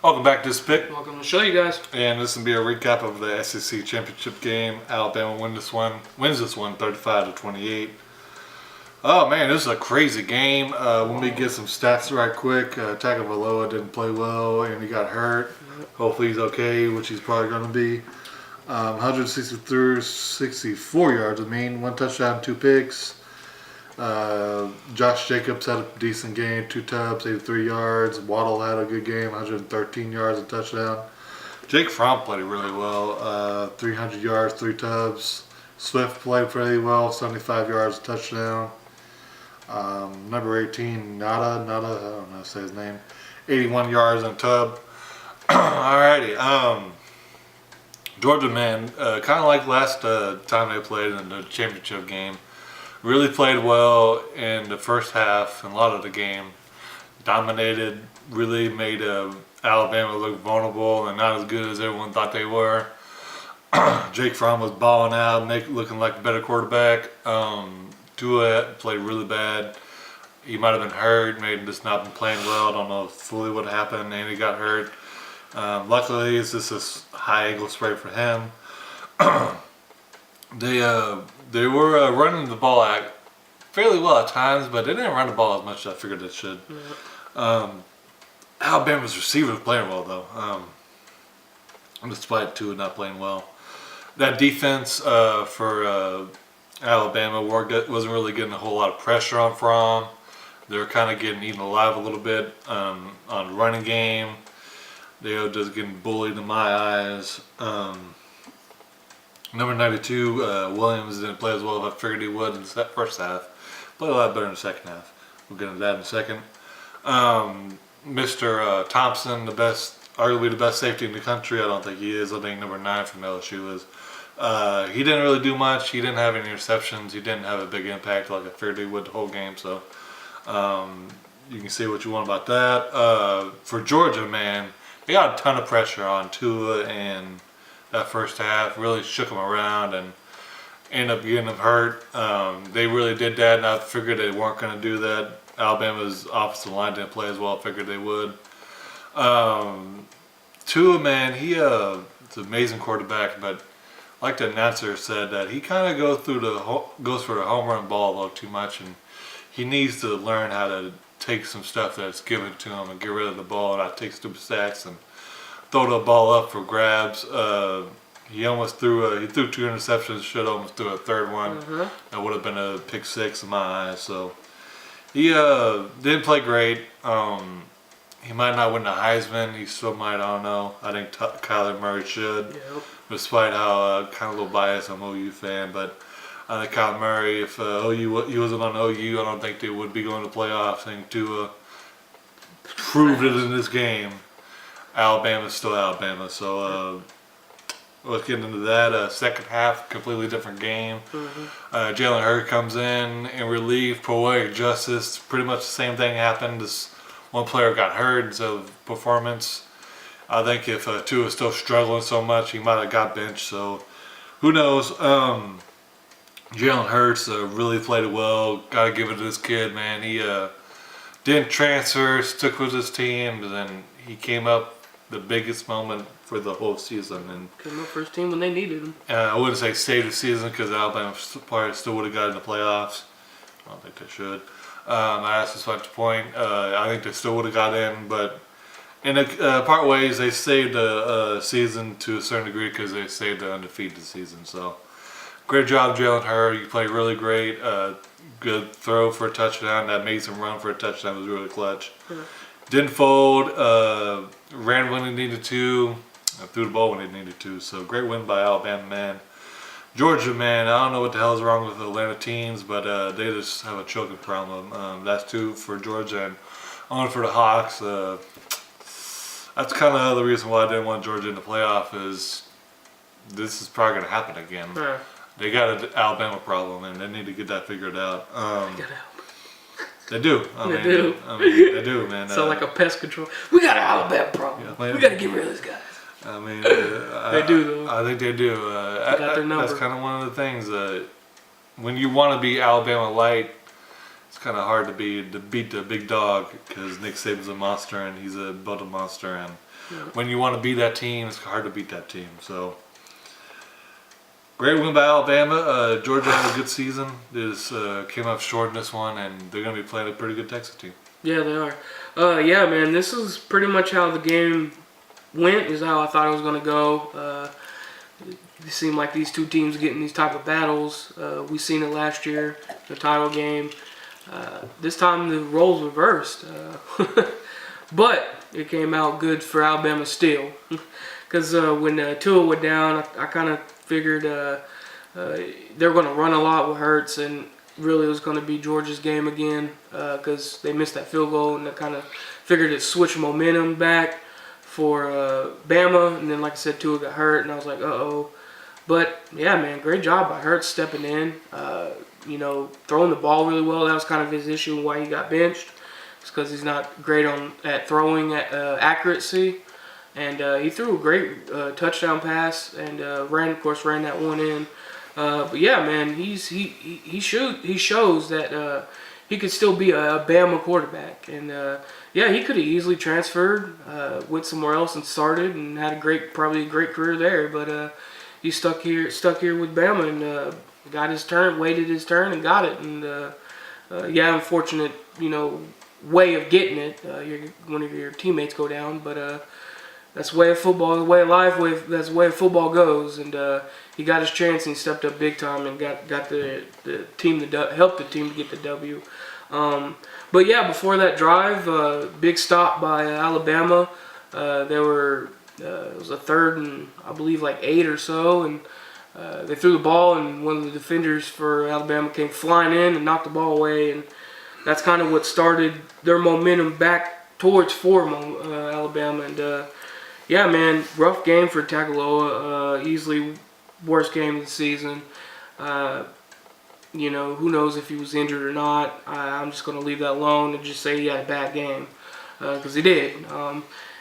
Welcome back to this pick. Welcome to the show, you guys. And this will be a recap of the SEC championship game. Alabama wins this one 35-28. Oh man, this is a crazy game. Let me get some stats right quick. Tagovailoa didn't play well and he got hurt. Hopefully he's okay, which he's probably going to be. 164 yards, one touchdown, 2 picks. Josh Jacobs had a decent game, 2 tubs, 83 yards. Waddle had a good game, 113 yards, a touchdown. Jake Fromm played really well, 300 yards, 3 tubs. Swift played pretty well, 75 yards, a touchdown. Number 18, Nada, I don't know how to say his name, 81 yards and a tub. Alrighty, Georgia, man, kind of like last time they played in the championship game. Really played well in the first half and a lot of the game. Dominated, really made Alabama look vulnerable and not as good as everyone thought they were. Jake Fromm was balling out, looking like a better quarterback. Tua played really bad. He might have been hurt, maybe just not been playing well. I don't know fully what happened, and he got hurt. Luckily, it's just a high ankle sprain for him. They were running the ball fairly well at times, but they didn't run the ball as much as I figured they should. Alabama's receivers playing well though, despite Tua not playing well. That defense for Alabama wasn't really getting a whole lot of pressure on Fromm. They were kind of getting eaten alive a little bit on the running game. They were just getting bullied in my eyes. Number 92, Williams didn't play as well as I figured he would in the first half. Played a lot better in the second half. We'll get into that in a second. Mr. Thompson, arguably the best safety in the country. I don't think he is. I think number 9 from LSU is. He didn't really do much. He didn't have any interceptions. He didn't have a big impact like I figured he would the whole game. So you can say what you want about that. For Georgia, man, they got a ton of pressure on Tua and that first half. Really shook him around and ended up getting him hurt. They really did that, and I figured they weren't going to do that. Alabama's offensive line didn't play as well. I figured they would. Tua, man, he's an amazing quarterback, but like the announcer said, that he kind of goes for the home run ball a little too much, and he needs to learn how to take some stuff that's given to him and get rid of the ball and not take stupid sacks and throw the ball up for grabs. He almost threw 2 interceptions, should almost threw a third one. That would have been a pick 6 in my eyes. So he didn't play great. He might not win the Heisman. He still might, I don't know. I think Kyler Murray should, despite how kind of a little biased I'm an OU fan. But I think Kyler Murray, if he wasn't on OU, I don't think they would be going to playoffs. I think Tua proved it in this game. Alabama's still Alabama, so let's get into that. Second half, completely different game. Jalen Hurts comes in relief, poetic justice. Pretty much the same thing happened. This one player got hurt instead of performance. I think if Tua was still struggling so much, he might have got benched. So who knows? Jalen Hurts really played it well. Got to give it to this kid, man. He didn't transfer, stuck with his team, and then he came up the biggest moment for the whole season. And came up for his team when they needed him. I wouldn't say saved the season because Alabama probably still would have got in the playoffs. I don't think they should. That's just the point. I think they still would have got in, but in part ways they saved the season to a certain degree because they saved the undefeated season. So great job, Jalen Hurts. You played really great. Good throw for a touchdown. That Mason run for a touchdown was really clutch. Didn't fold, ran when he needed to, threw the ball when he needed to. So great win by Alabama, man. Georgia, man, I don't know what the hell is wrong with the Atlanta teams, but they just have a choking problem. That's 2 for Georgia and 1 for the Hawks. That's kind of the reason why I didn't want Georgia in the playoff is this is probably going to happen again. They got an Alabama problem, and they need to get that figured out. They do. They do, man. Sound like a pest control. We got an Alabama problem. We got to get rid of these guys. I mean, they do, though. I think they do. Got their number. That's kind of one of the things. When you want to be Alabama light, it's kind of hard to beat the big dog because Nick Saban's a monster and he's a monster. And when you want to beat that team, it's hard to beat that team. So great win by Alabama. Georgia had a good season. They just came up short in this one, and they're going to be playing a pretty good Texas team. Yeah, they are. Yeah, man, this is pretty much how the game went, is how I thought it was going to go. It seemed like these two teams getting these type of battles. We seen it last year, the title game. This time the roles reversed. But it came out good for Alabama still. Because when Tua went down, I kind of figured they're going to run a lot with Hurts, and really it was going to be Georgia's game again because they missed that field goal, and I kind of figured it switched momentum back for Bama. And then, like I said, Tua got hurt, and I was like, uh-oh. But, yeah, man, great job by Hurts stepping in, throwing the ball really well. That was kind of his issue and why he got benched. It's because he's not great at throwing accuracy. And he threw a great touchdown pass and ran that one in. But, yeah, man, he shows that he could still be a Bama quarterback. And, yeah, he could have easily transferred, went somewhere else and started and had probably a great career there. But he stuck here with Bama and got his turn, waited his turn and got it. And yeah, unfortunate, way of getting it. One of your teammates go down, but that's the way of football, the way of life. That's the way football goes. And he got his chance and he stepped up big time and got the team to help the team to get the W. But yeah, before that drive, big stop by Alabama. It was a 3rd and I believe like 8 or so, and they threw the ball, and one of the defenders for Alabama came flying in and knocked the ball away, and that's kind of what started their momentum back towards Alabama. And yeah, man, rough game for Tagovailoa. Easily worst game of the season. Who knows if he was injured or not. I'm just going to leave that alone and just say he had a bad game because he did.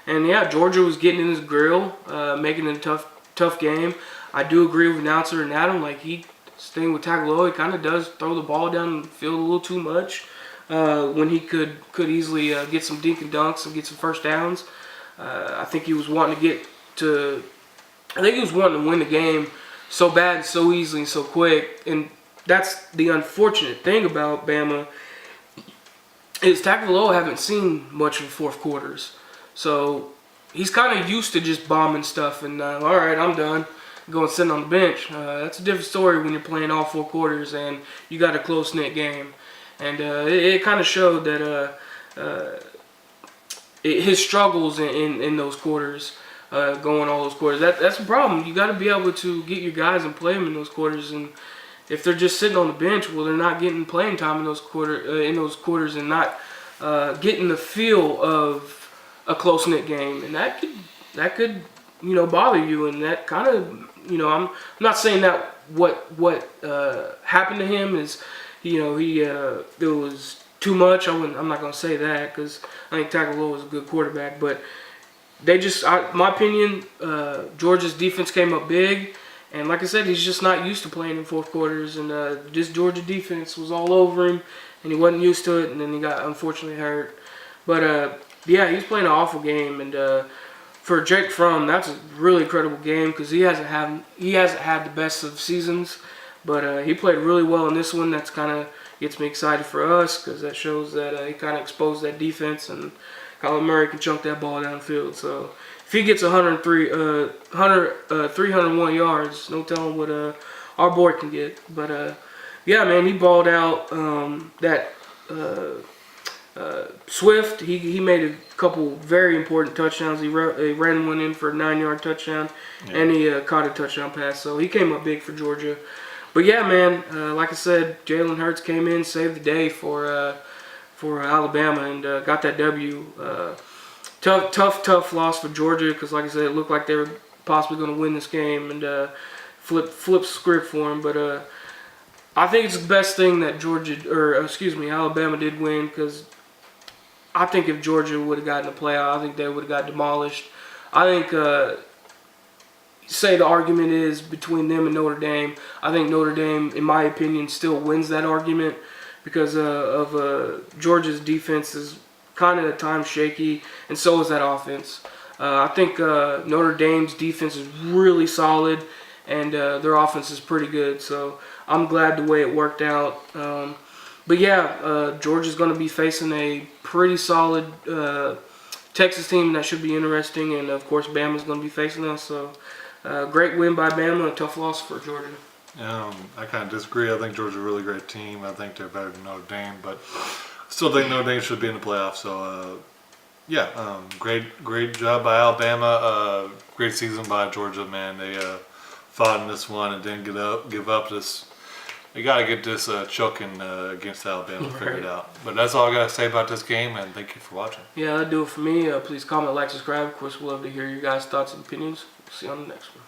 And yeah, Georgia was getting in his grill, making it a tough game. I do agree with announcer and Adam. Like this thing with Tagovailoa, he kind of does throw the ball down the field a little too much when he could easily get some dink and dunks and get some first downs. I think he was wanting to win the game so bad and so easily and so quick. And that's the unfortunate thing about Bama is Tagovailoa haven't seen much of fourth quarters. So he's kind of used to just bombing stuff and, all right, I'm done, going sitting on the bench. That's a different story when you're playing all 4 quarters and you got a close-knit game. And it kind of showed that his struggles in those quarters, going all those quarters. That's a problem. You got to be able to get your guys and play them in those quarters. And if they're just sitting on the bench, well, they're not getting playing time in those quarters and not getting the feel of a close-knit game, and that could bother you, and that kind of I'm not saying that what happened to him is it was too much. I'm not gonna say that because I think Tagovailoa was a good quarterback, but they my opinion, Georgia's defense came up big, and like I said, he's just not used to playing in fourth quarters, and this Georgia defense was all over him, and he wasn't used to it, and then he got unfortunately hurt, but. Yeah, he's playing an awful game, and for Jake Fromm, that's a really incredible game because he hasn't had the best of seasons, but he played really well in this one. That's kind of gets me excited for us because that shows that he kind of exposed that defense, and Kyler Murray can chunk that ball downfield. So if he gets 301 yards, no telling what our boy can get. But yeah, man, he balled out. Swift, he made a couple very important touchdowns. He ran one in for a 9-yard touchdown, and he caught a touchdown pass. So he came up big for Georgia. But yeah, man, like I said, Jalen Hurts came in, saved the day for Alabama, and got that W. Tough loss for Georgia because, like I said, it looked like they were possibly going to win this game and flip script for them. But I think it's the best thing that Alabama did win because I think if Georgia would have gotten a playoff, I think they would have got demolished. I think, say the argument is between them and Notre Dame, I think Notre Dame, in my opinion, still wins that argument because of Georgia's defense is kind of at times shaky, and so is that offense. I think Notre Dame's defense is really solid, and their offense is pretty good. So I'm glad the way it worked out. But yeah, Georgia's going to be facing a pretty solid Texas team that should be interesting, and of course Bama's going to be facing us. So great win by Bama, a tough loss for Georgia. I kind of disagree. I think Georgia's a really great team. I think they're better than Notre Dame, but I still think Notre Dame should be in the playoffs. So, great job by Alabama. Great season by Georgia, man. They fought in this one and didn't give up. They got to get this choking against Alabama figured out. But that's all I got to say about this game, and thank you for watching. Yeah, that'll do it for me. Please comment, like, subscribe. Of course, we'd love to hear your guys' thoughts and opinions. See you on the next one.